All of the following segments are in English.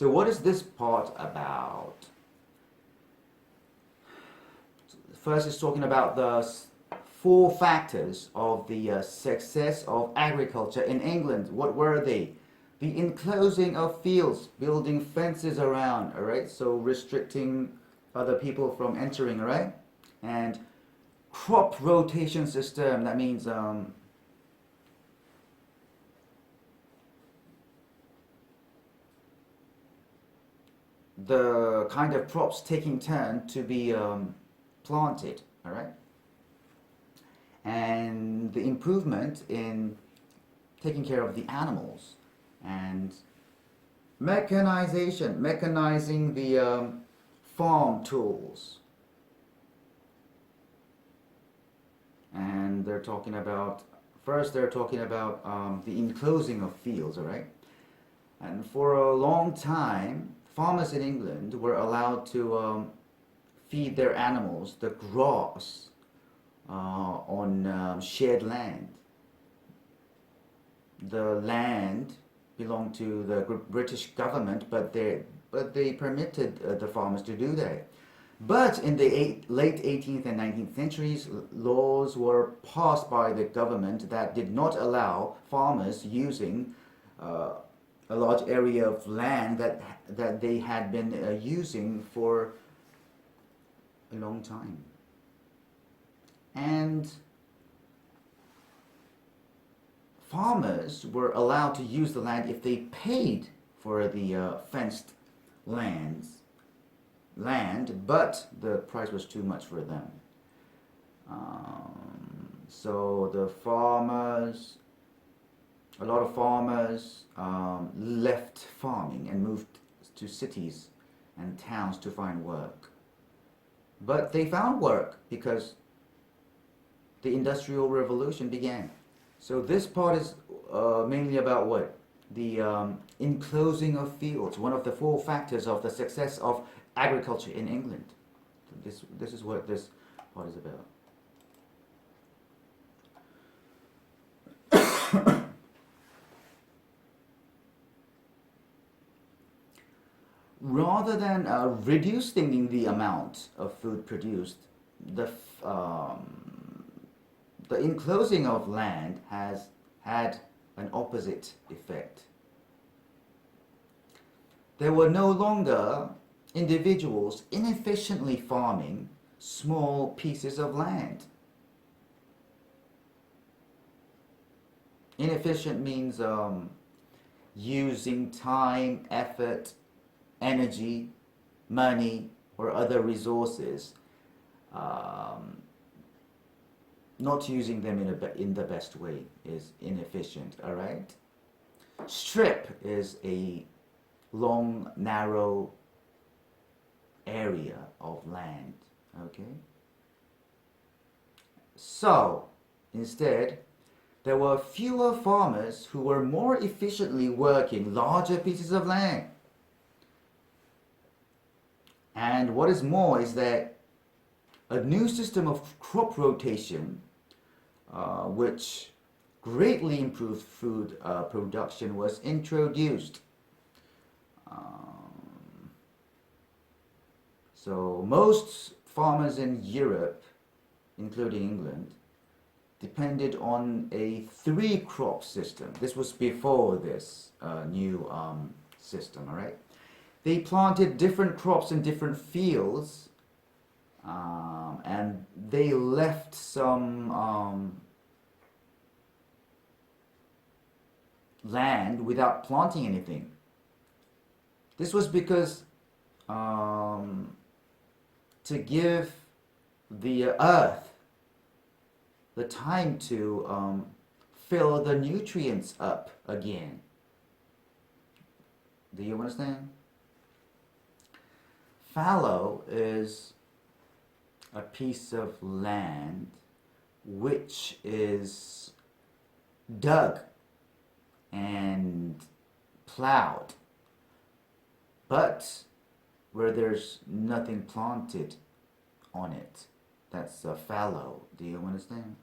So what is this part about? First, it's talking about the four factors of the success of agriculture in England. What were they? The enclosing of fields, building fences around, all right? So restricting other people from entering, all right? And crop rotation system, that means the kind of crops taking turn to be planted, all right? And the improvement in taking care of the animals and mechanization, mechanizing the farm tools. And they're talking about, first they're talking about the enclosing of fields, all right? And for a long time, farmers in England were allowed to feed their animals the grass on shared land. The land belonged to the British government, but they permitted the farmers to do that. But in the late 18th and 19th centuries, laws were passed by the government that did not allow farmers using a large area of land that they had been using for a long time. And farmers were allowed to use the land if they paid for the fenced land, but the price was too much for them. So the farmers, a lot of farmers left farming and moved to cities and towns to find work. But they found work because the Industrial Revolution began. So this part is mainly about what? The enclosing of fields, one of the four factors of the success of agriculture in England. This is what this part is about. Rather than reducing the amount of food produced, the enclosing of land has had an opposite effect. There were no longer individuals inefficiently farming small pieces of land. Inefficient means using time, effort, energy, money, or other resources, not using them in the best way is inefficient, all right? Strip is a long, narrow area of land, okay? So, instead, there were fewer farmers who were more efficiently working larger pieces of land. And what is more is that a new system of crop rotation, which greatly improved food production, was introduced. So most farmers in Europe, including England, depended on a three-crop system. This was before this new system, all right? They planted different crops in different fields, and they left some land without planting anything. This was because to give the earth the time to fill the nutrients up again. Do you understand? Fallow is a piece of land which is dug and plowed, but where there's nothing planted on it. That's fallow. Do you understand?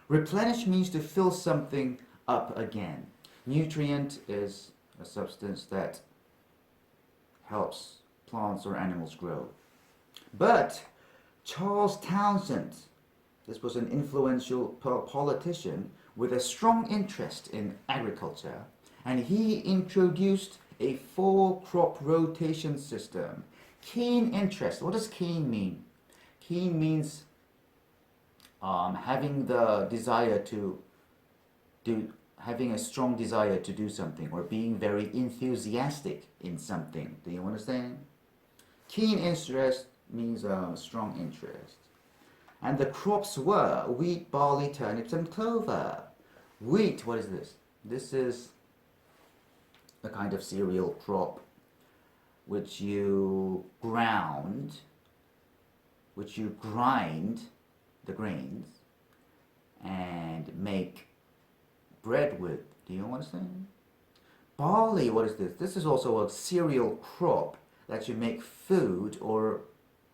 Replenish means to fill something up again. Nutrient is a substance that helps plants or animals grow. But Charles Townshend, this was an influential politician with a strong interest in agriculture, and he introduced a four-crop rotation system. Keen interest. What does keen mean? Keen means having the desire to do, having a strong desire to do something, or being very enthusiastic in something. Do you understand? Keen interest means strong interest. And the crops were wheat, barley, turnips, and clover. Wheat, what is this? This is a kind of cereal crop which you grind the grains and make bread with. Do you understand? Barley, what is this? This is also a cereal crop that you make food or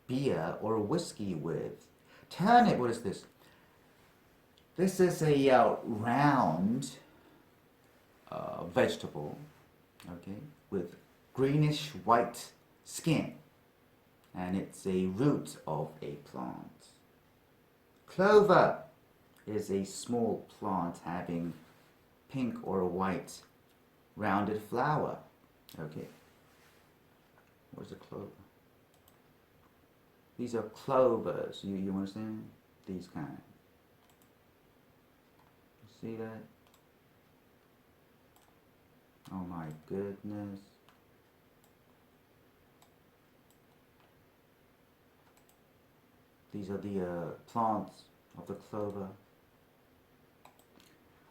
beer or whiskey with. Turnip, what is this? This is a round vegetable, okay, with greenish white skin, and it's a root of a plant. Clover is a small plant having pink or white rounded flower. Okay. Where's the clover? These are clovers. You understand? These kind. You see that? Oh my goodness. These are the plants of the clover.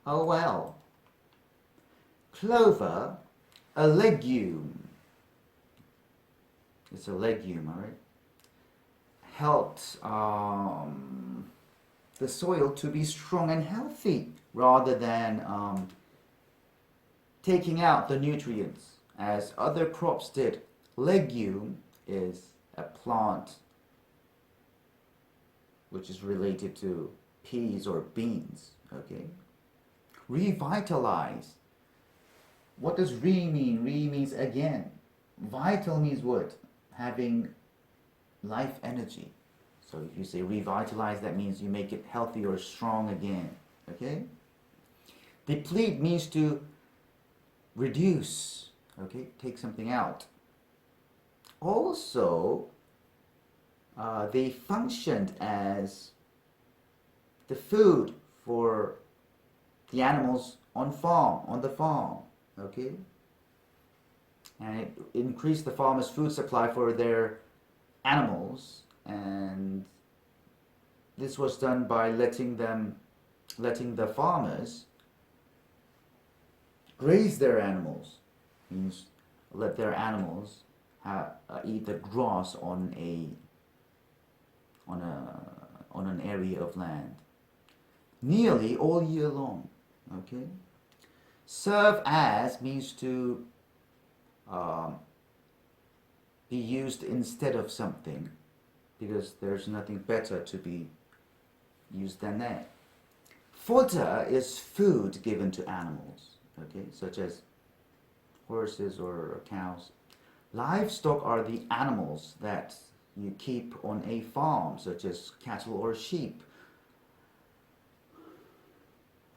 Oh well. Clover, a legume. It's a legume, alright? Helped the soil to be strong and healthy rather than taking out the nutrients as other crops did. Legume is a plant which is related to peas or beans, okay? Revitalize. What does re mean? Re means again. Vital means what? Having life energy. So if you say revitalize, that means you make it healthy or strong again, okay? Deplete means to reduce, okay? Take something out. Also, they functioned as the food for the animals on the farm, okay? And it increased the farmers' food supply for their animals, and this was done by letting the farmers graze their animals. Means let their animals eat the grass on an area of land nearly all year long. Okay. Serve as means to be used instead of something, because there's nothing better to be used than that. Fodder is food given to animals, okay, such as horses or cows. Livestock are the animals that you keep on a farm, such as cattle or sheep.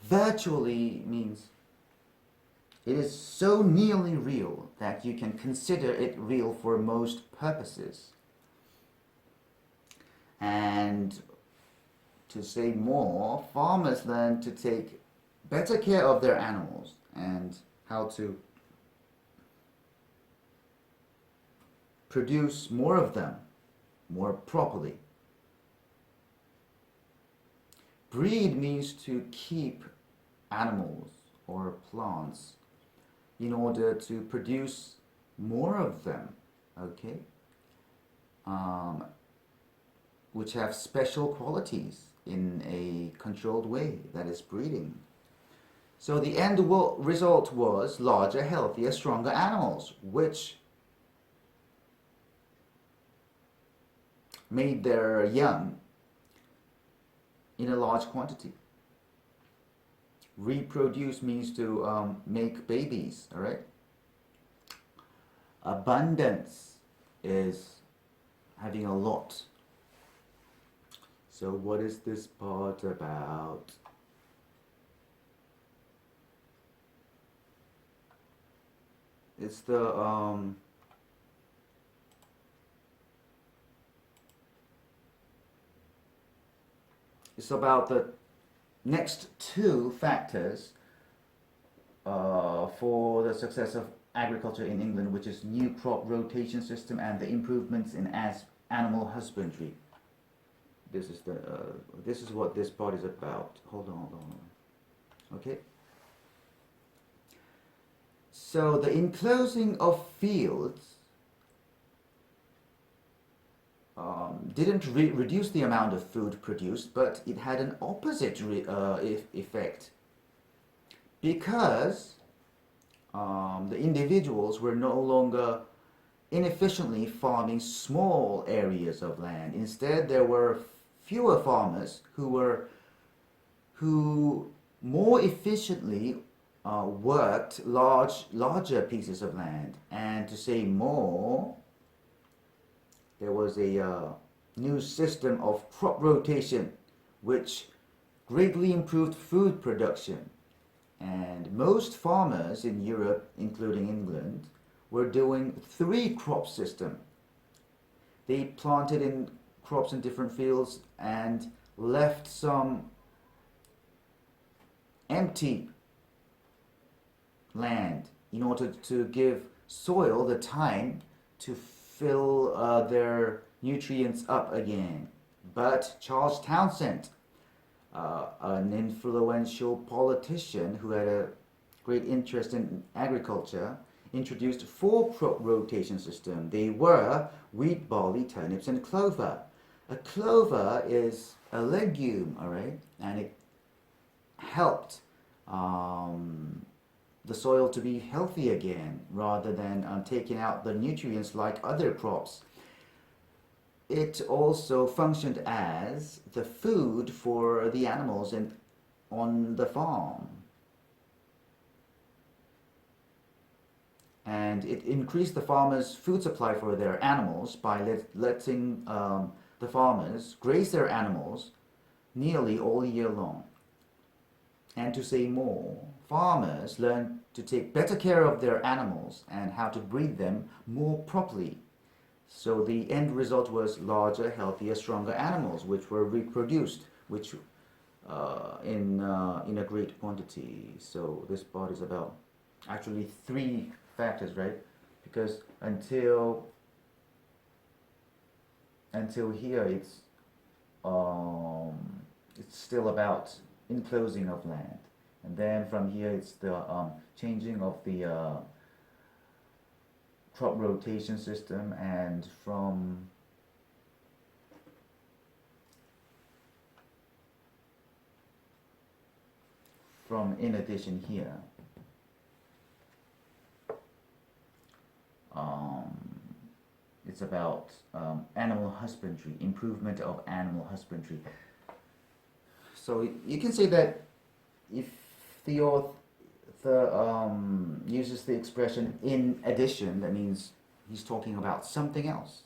Virtually means it is so nearly real that you can consider it real for most purposes. And to say more, farmers learn to take better care of their animals and how to produce more of them more properly. Breed means to keep animals or plants in order to produce more of them, okay, which have special qualities in a controlled way, that is breeding. So the end result was larger, healthier, stronger animals, which made their young in a large quantity. Reproduce means to make babies, all right? abundance is having a lot. So what is this part about? It's it's about the next two factors for the success of agriculture in England, which is new crop rotation system and the improvements in animal husbandry. This is what this part is about. Hold on. Okay. So the enclosing of fields didn't reduce the amount of food produced, but it had an opposite effect, because the individuals were no longer inefficiently farming small areas of land. Instead, there were fewer farmers who more efficiently worked larger pieces of land. And to say more, there was a new system of crop rotation which greatly improved food production. And most farmers in Europe, including England, were doing 3-crop system. They planted in crops in different fields and left some empty land in order to give soil the time to fill their nutrients up again. But Charles Townsend, an influential politician who had a great interest in agriculture, introduced 4-crop rotation system. They were wheat, barley, turnips, and clover. A clover is a legume, all right, and it helped the soil to be healthy again, rather than taking out the nutrients like other crops. It also functioned as the food for the animals on the farm. And it increased the farmers' food supply for their animals by letting the farmers graze their animals nearly all year long. And to say more, farmers learned to take better care of their animals and how to breed them more properly. So the end result was larger, healthier, stronger animals, which were reproduced, which in a great quantity. So this part is about actually 3 factors, right? Because until here, it's still about enclosing of land, and then from here it's the changing of the crop rotation system, and from in addition here it's about animal husbandry, improvement of animal husbandry. So you can say that if the author uses the expression in addition, that means he's talking about something else.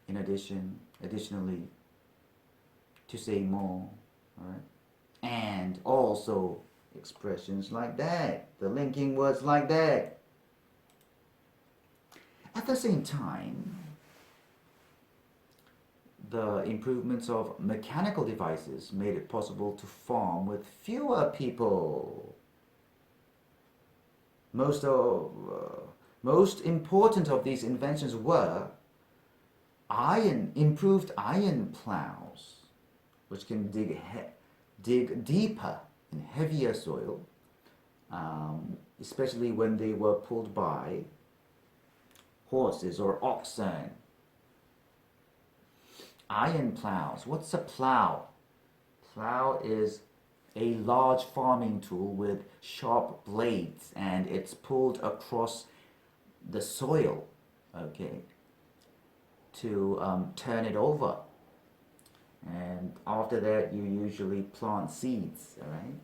In addition, additionally, to say more, all right? And also expressions like that, the linking words like that. At the same time, the improvements of mechanical devices made it possible to farm with fewer people. Most important of these inventions were improved iron plows, which can dig deeper in heavier soil, especially when they were pulled by horses or oxen. Iron plows. What's a plow? Plow is a large farming tool with sharp blades, and it's pulled across the soil, okay, to turn it over. And after that, you usually plant seeds, all right?